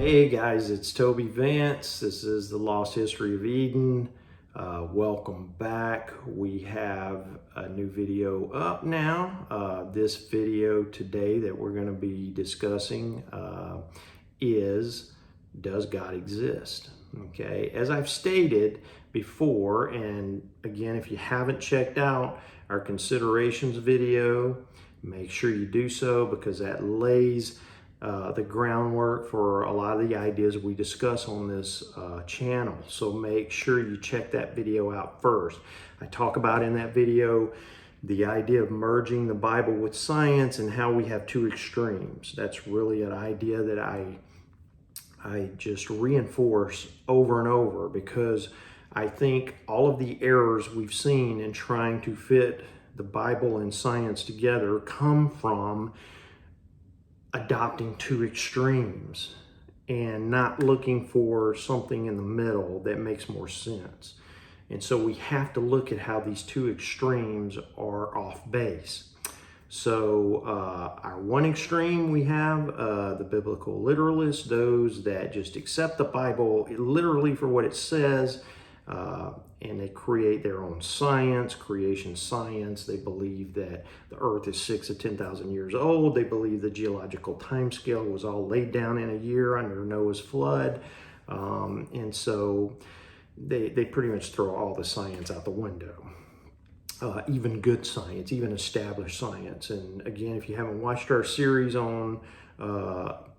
Hey guys, it's Toby Vance. This is the Lost History of Eden. Welcome back. We have a new video up now. This video today that we're going to be discussing is, does God exist? Okay, as I've stated before, and again, if you haven't checked out our considerations video, make sure you do so because that lays the groundwork for a lot of the ideas we discuss on this channel. So make sure you check that video out first. I talk about in that video the idea of merging the Bible with science and how we have two extremes. That's really an idea that I just reinforce over and over because I think all of the errors we've seen in trying to fit the Bible and science together come from adopting two extremes and not looking for something in the middle that makes more sense. And so we have to look at how these two extremes are off base. So our one extreme, we have the biblical literalists, those that just accept the Bible literally for what it says, and they create their own science, creation science. They believe that the earth is 6,000 to 10,000 years old. They believe the geological time scale was all laid down in a year under Noah's flood. And so they pretty much throw all the science out the window. Even good science, even established science. And again, if you haven't watched our series on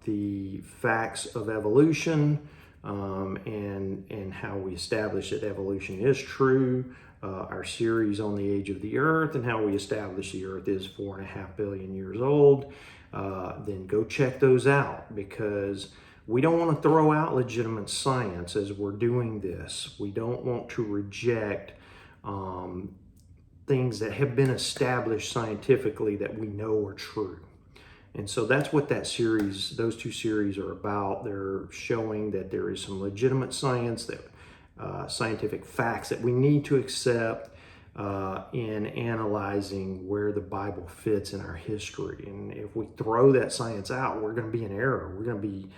the facts of evolution, and how we establish that evolution is true, our series on the age of the earth and how we establish the earth is 4.5 billion years old, then go check those out because we don't want to throw out legitimate science as we're doing this. We don't want to reject things that have been established scientifically that we know are true. And so that's what that series, those two series are about. They're showing that there is some legitimate science, that scientific facts that we need to accept in analyzing where the Bible fits in our history. And if we throw that science out, we're going to be in error. We're going to be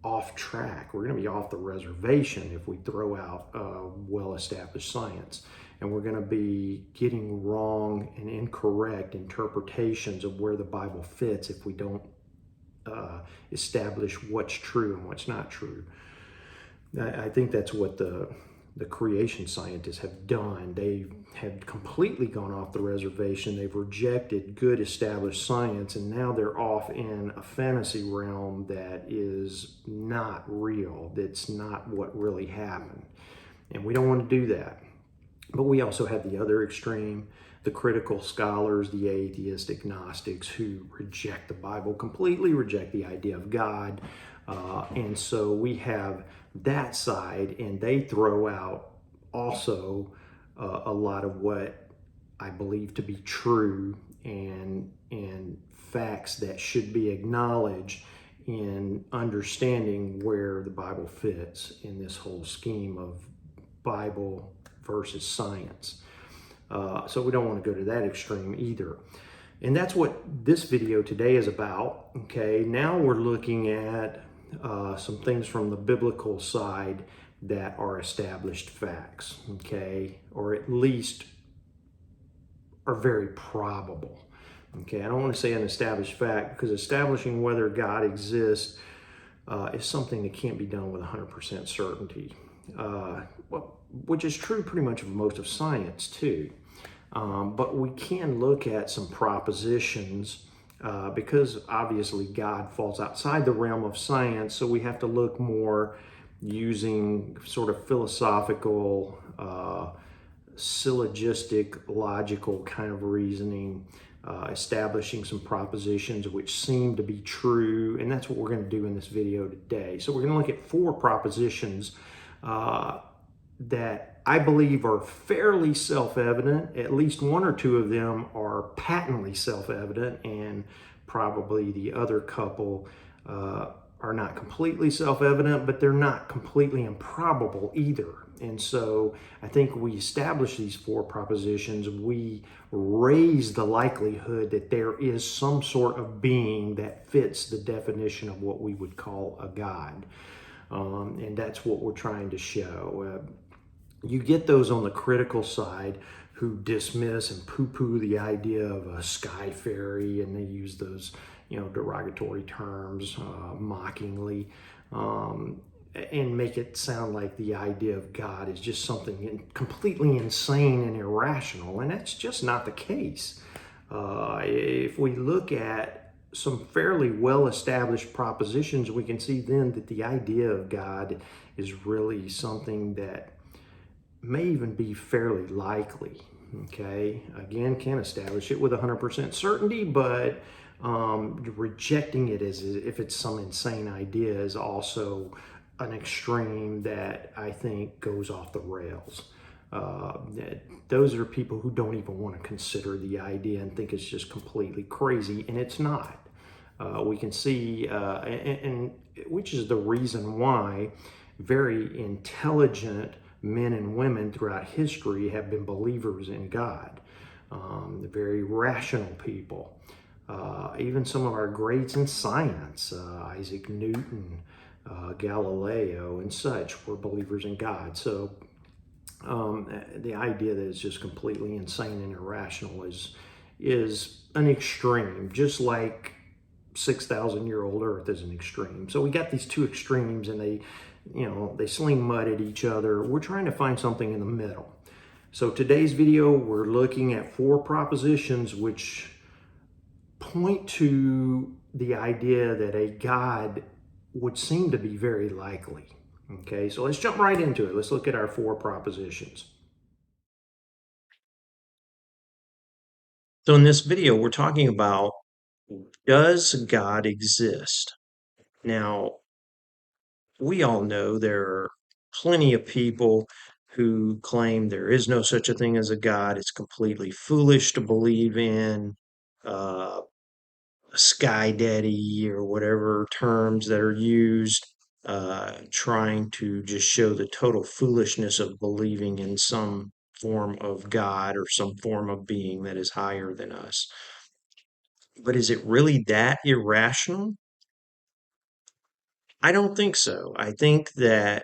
off track. We're going to be off the reservation if we throw out well-established science. And we're going to be getting wrong and incorrect interpretations of where the Bible fits if we don't establish what's true and what's not true. I think that's what the creation scientists have done. They have completely gone off the reservation. They've rejected good established science, and now they're off in a fantasy realm that is not real. That's not what really happened. And we don't want to do that. But we also have the other extreme, the critical scholars, the atheist agnostics who reject the Bible completely, reject the idea of God. And so we have that side, and they throw out also a lot of what I believe to be true and facts that should be acknowledged in understanding where the Bible fits in this whole scheme of Bible versus science. So we don't want to go to that extreme either. And that's what this video today is about. Okay, now we're looking at some things from the biblical side that are established facts, okay, or at least are very probable. Okay, I don't want to say an established fact because establishing whether God exists is something that can't be done with 100% certainty. Which is true pretty much of most of science too. But we can look at some propositions because obviously God falls outside the realm of science, so we have to look more using sort of philosophical, syllogistic, logical kind of reasoning, establishing some propositions which seem to be true, and that's what we're going to do in this video today. So we're going to look at 4 propositions that I believe are fairly self-evident. At least 1 or 2 of them are patently self-evident, and probably the other couple are not completely self-evident, but they're not completely improbable either. And so I think we establish these four propositions. We raise the likelihood that there is some sort of being that fits the definition of what we would call a God. And that's what we're trying to show. You get those on the critical side who dismiss and poo-poo the idea of a sky fairy, and they use those, derogatory terms mockingly, and make it sound like the idea of God is just something completely insane and irrational, and that's just not the case. If we look at some fairly well-established propositions, we can see then that the idea of God is really something that may even be fairly likely. Okay, again, can't establish it with 100% certainty, but rejecting it as if it's some insane idea is also an extreme that I think goes off the rails. Those are people who don't even want to consider the idea and think it's just completely crazy, and it's not. We can see, and which is the reason why very intelligent men and women throughout history have been believers in God. Very rational people. Even some of our greats in science, Isaac Newton, Galileo, and such, were believers in God. So the idea that it's just completely insane and irrational is an extreme, just like 6,000-year-old Earth is an extreme. So we got these two extremes, and they sling mud at each other. We're trying to find something in the middle. So today's video, we're looking at four propositions which point to the idea that a God would seem to be very likely. Okay, so let's jump right into it. Let's look at our four propositions. So in this video, we're talking about, does God exist? Now, we all know there are plenty of people who claim there is no such a thing as a God. It's completely foolish to believe in a sky daddy or whatever terms that are used, trying to just show the total foolishness of believing in some form of God or some form of being that is higher than us. But is it really that irrational? I don't think so. I think that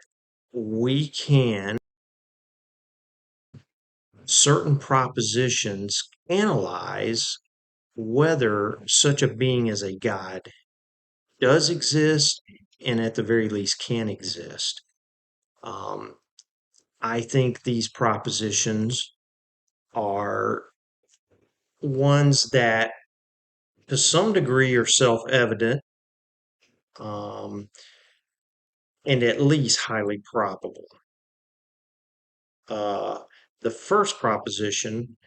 we can, certain propositions, analyze whether such a being as a God does exist and at the very least can exist. Um, I think these propositions are ones that to some degree are self-evident, and at least highly probable. Uh, the first proposition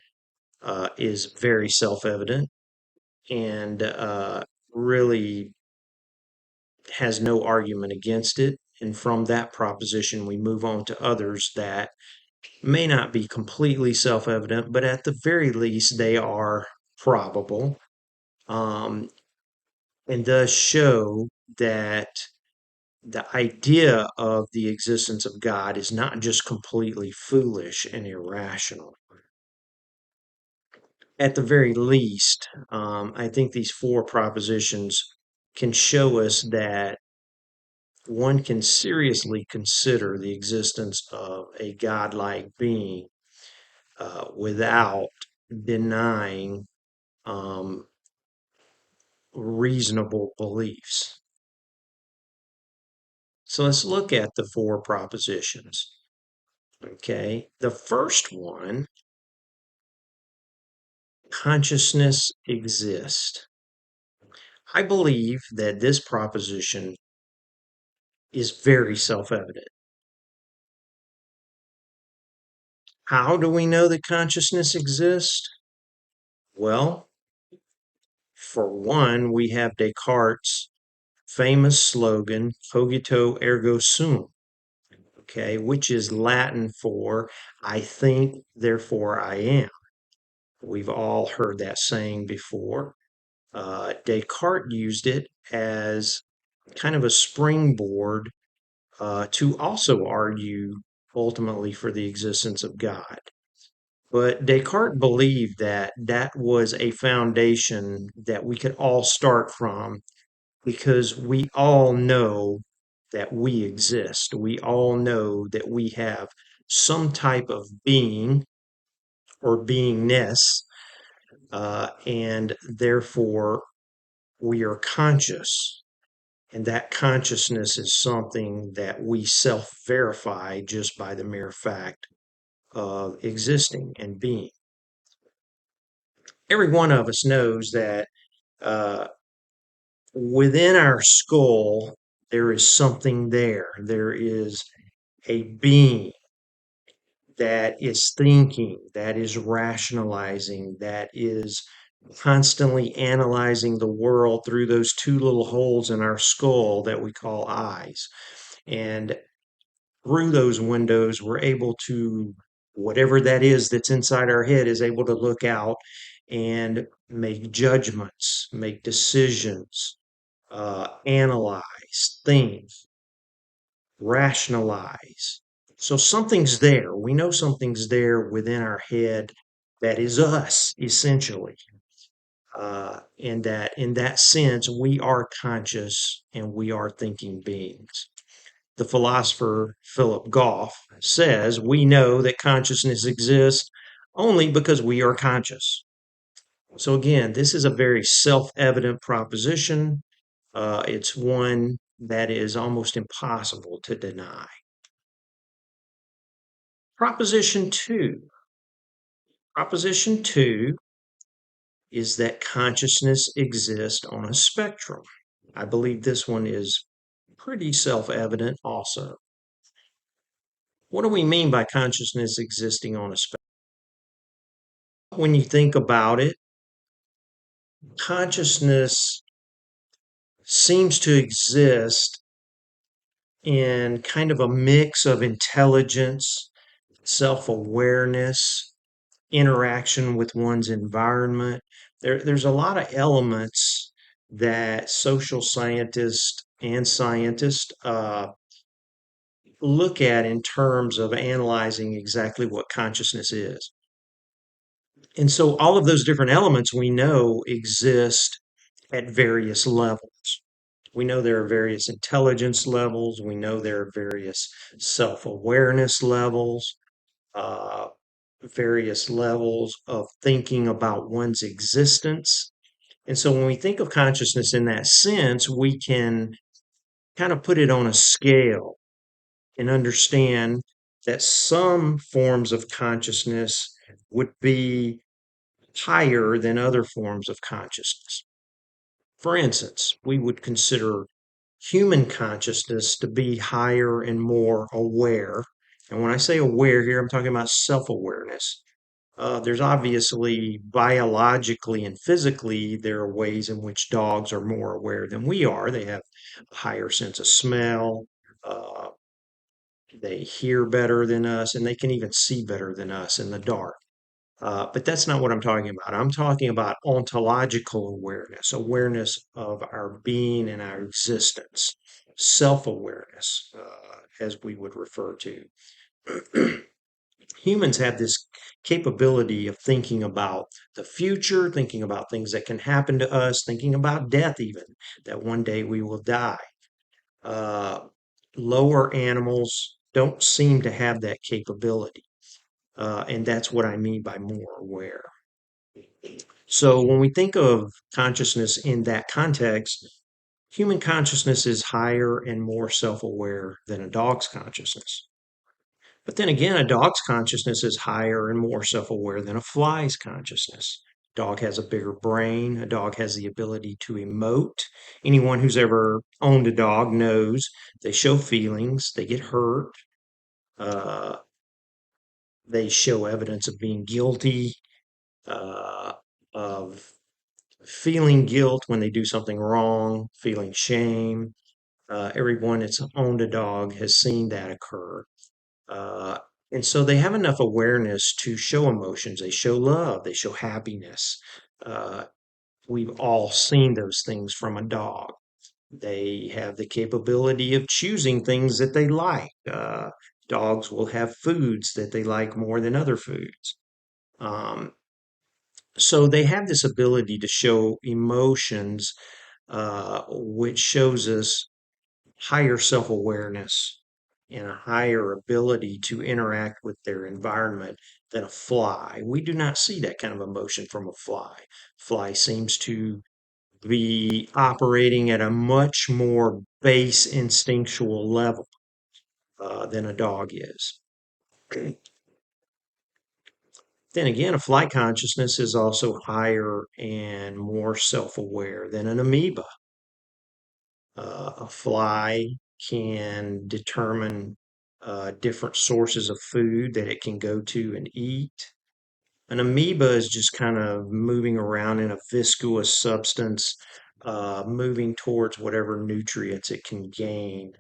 is very self-evident and really has no argument against it. And from that proposition, we move on to others that may not be completely self-evident, but at the very least, they are probable, um, and thus show that the idea of the existence of God is not just completely foolish and irrational. At the very least, I think these four propositions can show us that one can seriously consider the existence of a godlike being without denying reasonable beliefs. So let's look at the four propositions. Okay, the first one, consciousness exists. I believe that this proposition is very self-evident. How do we know that consciousness exists? Well, for one, we have Descartes' famous slogan, cogito ergo sum, okay, which is Latin for I think, therefore I am. We've all heard that saying before. Descartes used it as kind of a springboard to also argue ultimately for the existence of God. But Descartes believed that that was a foundation that we could all start from because we all know that we exist. We all know that we have some type of being or beingness, and therefore we are conscious. And that consciousness is something that we self verify just by the mere fact of existing and being. Every one of us knows that uh, within our skull, there is something there. There is a being that is thinking, that is rationalizing, that is constantly analyzing the world through those two little holes in our skull that we call eyes. And through those windows, we're able to, whatever that is that's inside our head, is able to look out and make judgments, make decisions, analyze, think, rationalize. So something's there. We know something's there within our head that is us, essentially. And that in that sense, we are conscious and we are thinking beings. The philosopher Philip Goff says we know that consciousness exists only because we are conscious. So, again, this is a very self evident proposition. It's one that is almost impossible to deny. Proposition two. Proposition two is that consciousness exists on a spectrum. I believe this one is pretty self evident also. What do we mean by consciousness existing on a spectrum? When you think about it, consciousness seems to exist in kind of a mix of intelligence, self awareness, interaction with one's environment. There's a lot of elements that social scientists and scientists look at in terms of analyzing exactly what consciousness is. And so all of those different elements we know exist at various levels. We know there are various intelligence levels. We know there are various self awareness levels, uh, various levels of thinking about one's existence. And so when we think of consciousness in that sense, we can kind of put it on a scale and understand that some forms of consciousness would be higher than other forms of consciousness. For instance, we would consider human consciousness to be higher and more aware. And when I say aware here, I'm talking about self awareness. There's obviously biologically and physically, there are ways in which dogs are more aware than we are. They have a higher sense of smell, uh, they hear better than us, and they can even see better than us in the dark. But that's not what I'm talking about. I'm talking about ontological awareness, awareness of our being and our existence, self awareness, as we would refer to. Humans have this capability of thinking about the future, thinking about things that can happen to us, thinking about death, even that one day we will die. Uh, Lower animals don't seem to have that capability. And that's what I mean by more aware. So when we think of consciousness in that context, human consciousness is higher and more self aware than a dog's consciousness. But then again, a dog's consciousness is higher and more self aware than a fly's consciousness. Dog has a bigger brain. A dog has the ability to emote. Anyone who's ever owned a dog knows they show feelings, they get hurt, uh, they show evidence of being guilty, of feeling guilt when they do something wrong, feeling shame. Everyone that's owned a dog has seen that occur. Uh, and so they have enough awareness to show emotions. They show love, they show happiness. Uh, we've all seen those things from a dog. They have the capability of choosing things that they like. Dogs will have foods that they like more than other foods. Um, so they have this ability to show emotions, which shows us higher self awareness and a higher ability to interact with their environment than a fly. We do not see that kind of emotion from a fly. Fly seems to be operating at a much more base instinctual level than a dog is. Then again, a fly consciousness is also higher and more self aware than an amoeba. A fly can determine different sources of food that it can go to and eat. An amoeba is just kind of moving around in a viscous substance, moving towards whatever nutrients it can gain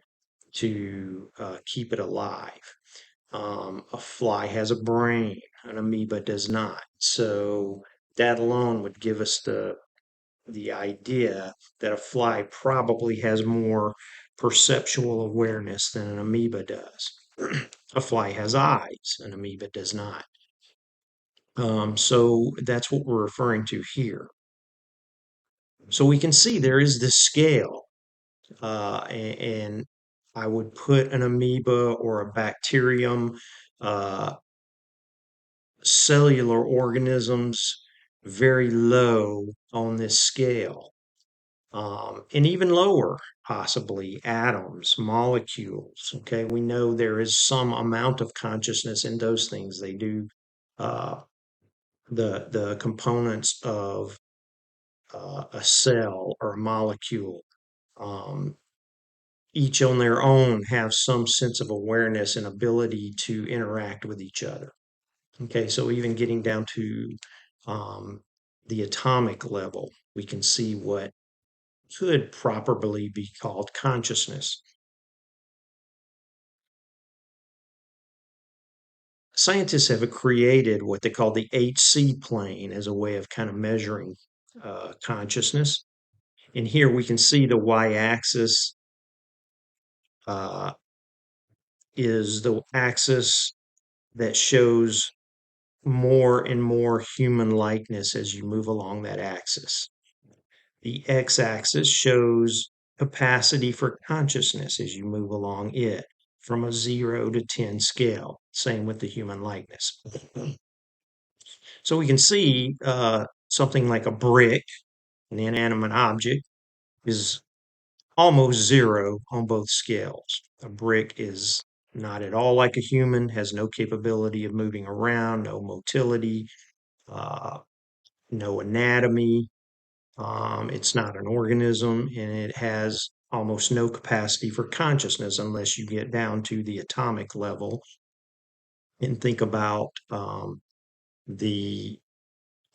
to keep it alive. A fly has a brain, an amoeba does not. So that alone would give us the idea that a fly probably has more perceptual awareness than an amoeba does. A fly has eyes, an amoeba does not. So that's what we're referring to here. So we can see there is this scale, and I would put an amoeba or a bacterium, uh, cellular organisms very low on this scale. And even lower, possibly atoms, molecules. Okay, we know there is some amount of consciousness in those things. They do uh, the components of a cell or a molecule. Um, each on their own have some sense of awareness and ability to interact with each other. Okay, so even getting down to um, the atomic level, we can see what could properly be called consciousness. Scientists have created what they call the HC plane as a way of kind of measuring consciousness. And here we can see the y axis uh, is the axis that shows more and more human likeness as you move along that axis. The x axis shows capacity for consciousness as you move along it from a 0 to 10 scale. Same with the human likeness. So we can see something like a brick, an inanimate object, is almost 0 on both scales. A brick is not at all like a human, has no capability of moving around, no motility, uh, no anatomy. It's not an organism, and it has almost no capacity for consciousness unless you get down to the atomic level and think about the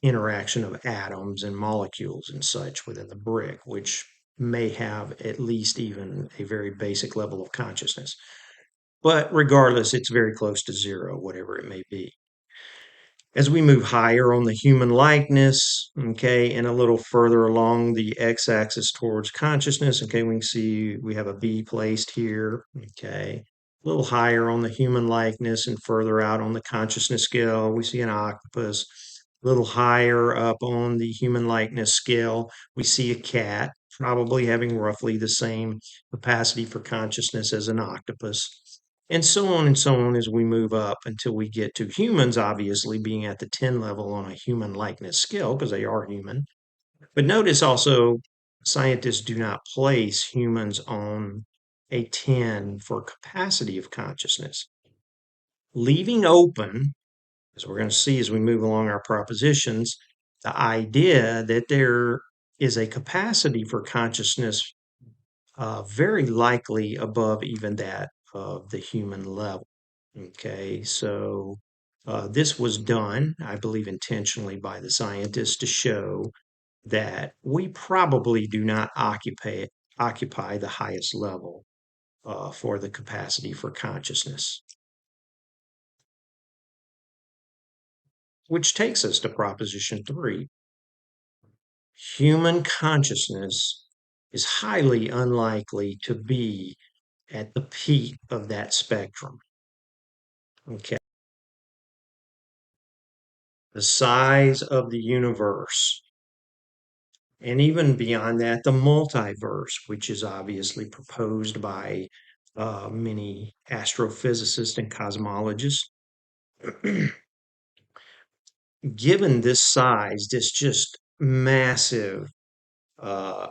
interaction of atoms and molecules and such within the brick, which may have at least even a very basic level of consciousness. But regardless, it's very close to 0, whatever it may be. As we move higher on the human likeness, okay, and a little further along the x-axis towards consciousness, okay, we can see we have a B placed here, okay. A little higher on the human likeness and further out on the consciousness scale, we see an octopus. A little higher up on the human likeness scale, we see a cat, probably having roughly the same capacity for consciousness as an octopus, and so on as we move up until we get to humans, obviously being at the 10 level on a human likeness scale because they are human. But notice also, scientists do not place humans on a 10 for capacity of consciousness, leaving open, as we're going to see as we move along our propositions, the idea that there is a capacity for consciousness very likely above even that of the human level. Okay, so this was done, I believe, intentionally by the scientists to show that we probably do not occupy the highest level for the capacity for consciousness. Which takes us to Proposition 3. Human consciousness is highly unlikely to be at the peak of that spectrum. Okay. The size of the universe, and even beyond that, the multiverse, which is obviously proposed by many astrophysicists and cosmologists. Given this size, this just massive, uh,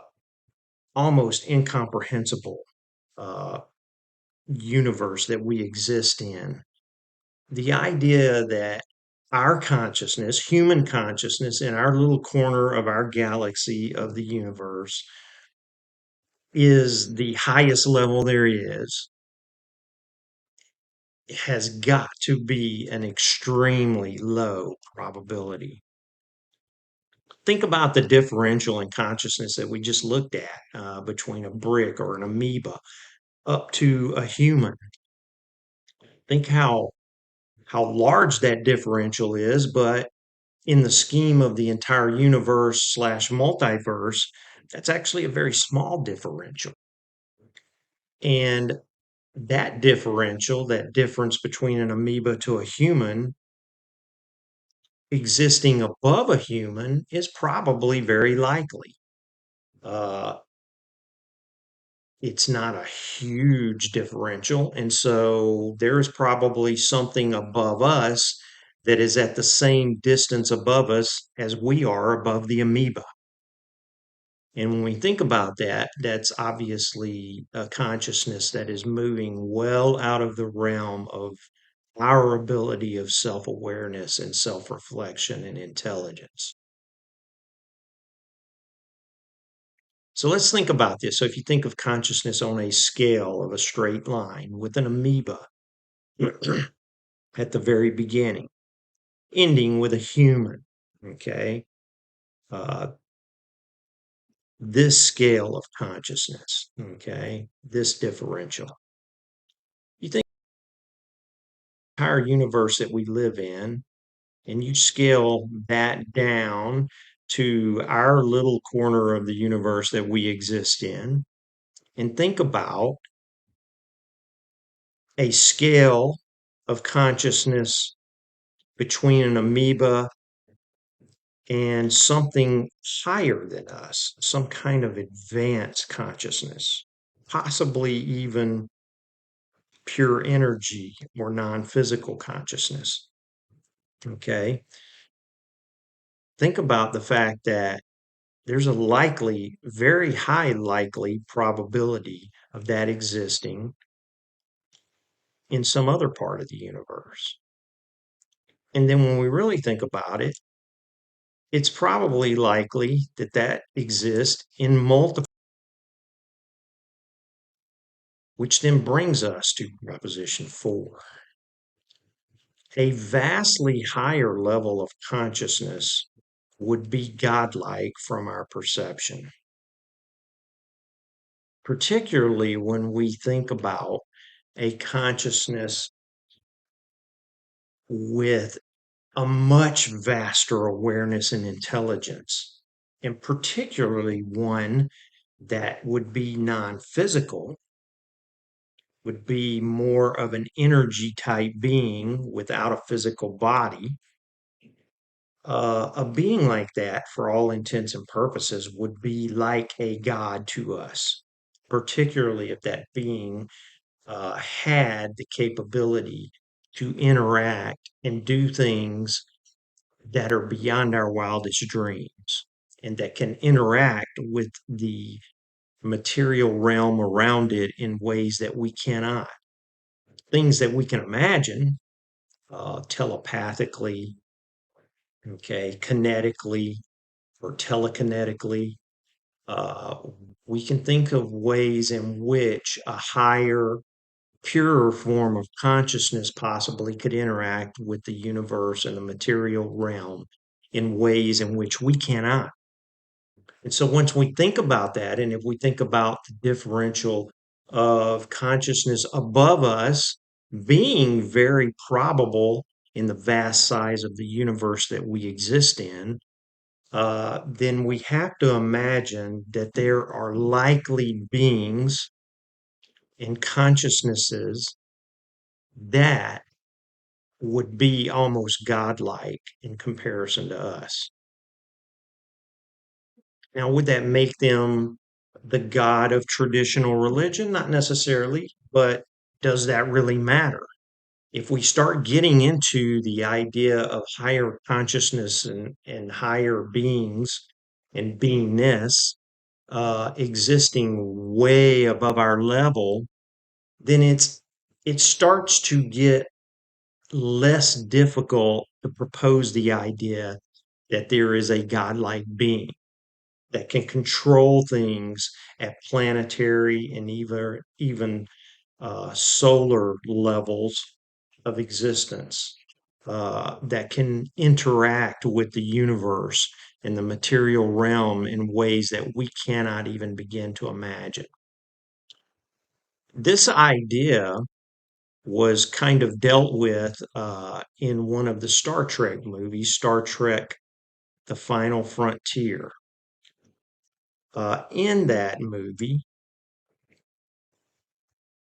almost incomprehensible uh, universe that we exist in, the idea that our consciousness, human consciousness, in our little corner of our galaxy of the universe is the highest level there is, has got to be an extremely low probability. Think about the differential in consciousness that we just looked at between a brick or an amoeba up to a human. Think how large that differential is, but in the scheme of the entire universe slash multiverse, that's actually a very small differential. And that differential, that difference between an amoeba to a human, existing above a human is probably very likely. Uh, it's not a huge differential. And so there's probably something above us that is at the same distance above us as we are above the amoeba. And when we think about that, that's obviously a consciousness that is moving well out of the realm of our ability of self awareness and self reflection and intelligence. So let's think about this. So if you think of consciousness on a scale of a straight line with an amoeba at the very beginning, ending with a human, okay? Uh, this scale of consciousness, okay? This differential. You think the entire universe that we live in, and you scale that down to our little corner of the universe that we exist in, and think about a scale of consciousness between an amoeba and something higher than us, some kind of advanced consciousness, possibly even pure energy or non physical consciousness. Okay. Think about the fact that there's a likely, very high likely probability of that existing in some other part of the universe. And then when we really think about it, it's probably likely that that exists in multiple, which then brings us to proposition 4. A vastly higher level of consciousness would be godlike from our perception, particularly when we think about a consciousness with a much vaster awareness and intelligence, and particularly one that would be non physical, would be more of an energy type being without a physical body. A being like that, for all intents and purposes, would be like a god to us, particularly if that being had the capability to interact and do things that are beyond our wildest dreams and that can interact with the material realm around it in ways that we cannot. Things that we can imagine telepathically, okay, kinetically, or telekinetically. Uh, we can think of ways in which a higher, purer form of consciousness possibly could interact with the universe and the material realm in ways in which we cannot. And so once we think about that, and if we think about the differential of consciousness above us being very probable in the vast size of the universe that we exist in, then we have to imagine that there are likely beings and consciousnesses that would be almost godlike in comparison to us. Now, would that make them the God of traditional religion? Not necessarily, but does that really matter? If we start getting into the idea of higher consciousness and higher beings and beingness existing way above our level, then it starts to get less difficult to propose the idea that there is a godlike being that can control things at planetary and even solar levels of existence, that can interact with the universe and the material realm in ways that we cannot even begin to imagine. This idea was kind of dealt with in one of the Star Trek movies, Star Trek The Final Frontier. In that movie,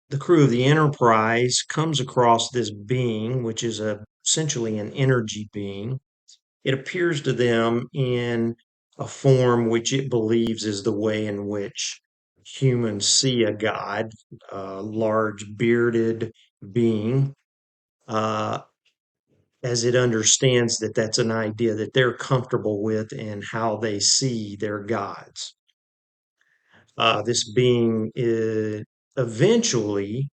the crew of the Enterprise comes across this being, which is essentially an energy being. It appears to them in a form which it believes is the way in which humans see a god, a large bearded being, uh, as it understands that that's an idea that they're comfortable with and how they see their gods. This being eventually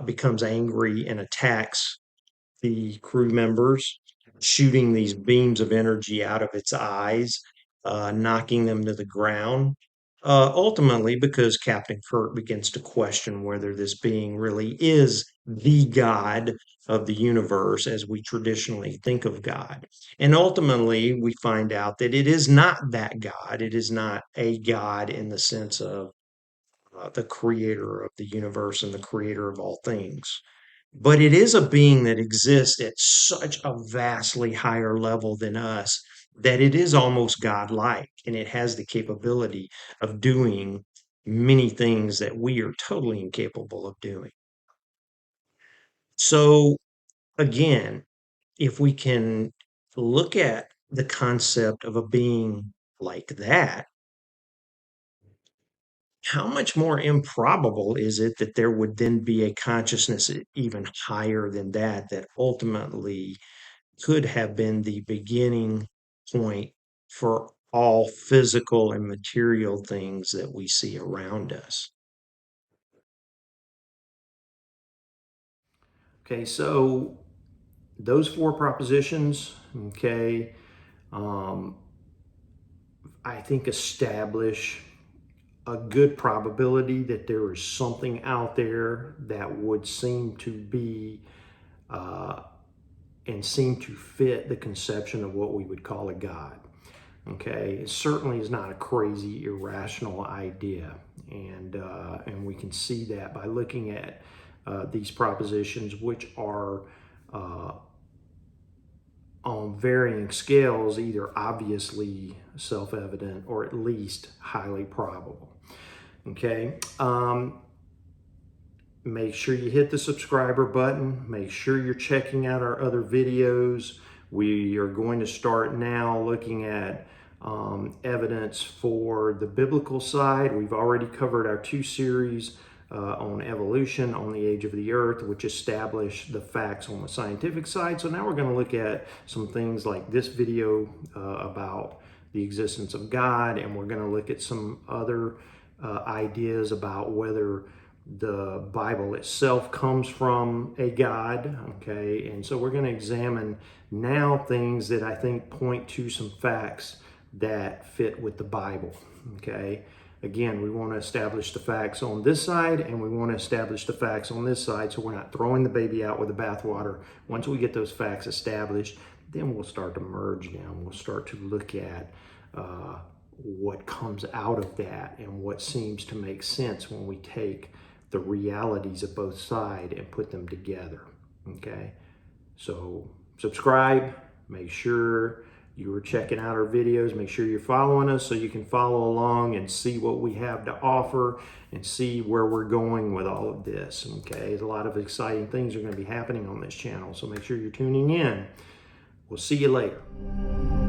becomes angry and attacks the crew members, shooting these beams of energy out of its eyes, knocking them to the ground. Ultimately, because Captain Kirk begins to question whether this being really is the God of the universe as we traditionally think of God. And ultimately, we find out that it is not that God. It is not a God in the sense of the creator of the universe and the creator of all things. But it is a being that exists at such a vastly higher level than us that it is almost godlike and it has the capability of doing many things that we are totally incapable of doing. So, again, if we can look at the concept of a being like that, how much more improbable is it that there would then be a consciousness even higher than that, that ultimately could have been the beginning point for all physical and material things that we see around us? Okay, so those four propositions, okay, um, I think establish a good probability that there is something out there that would seem to be uh, and seem to fit the conception of what we would call a God. Okay, it certainly is not a crazy, irrational idea, and we can see that by looking at these propositions, which are uh, on varying scales, either obviously self-evident or at least highly probable. Okay. Make sure you hit the subscriber button. Make sure you're checking out our other videos. We are going to start now looking at evidence for the biblical side. We've already covered our two series on evolution, on the age of the earth, which establish the facts on the scientific side. So now we're going to look at some things like this video about the existence of God, and we're going to look at some other ideas about whether the Bible itself comes from a God, okay? And so we're going to examine now things that I think point to some facts that fit with the Bible, okay? Again, we want to establish the facts on this side and we want to establish the facts on this side so we're not throwing the baby out with the bathwater. Once we get those facts established, then we'll start to merge them. We'll start to look at what comes out of that and what seems to make sense when we take the realities of both sides and put them together. Okay, so subscribe, make sure you are checking out our videos. Make sure you're following us so you can follow along and see what we have to offer and see where we're going with all of this. Okay, there's a lot of exciting things are going to be happening on this channel, so make sure you're tuning in. We'll see you later.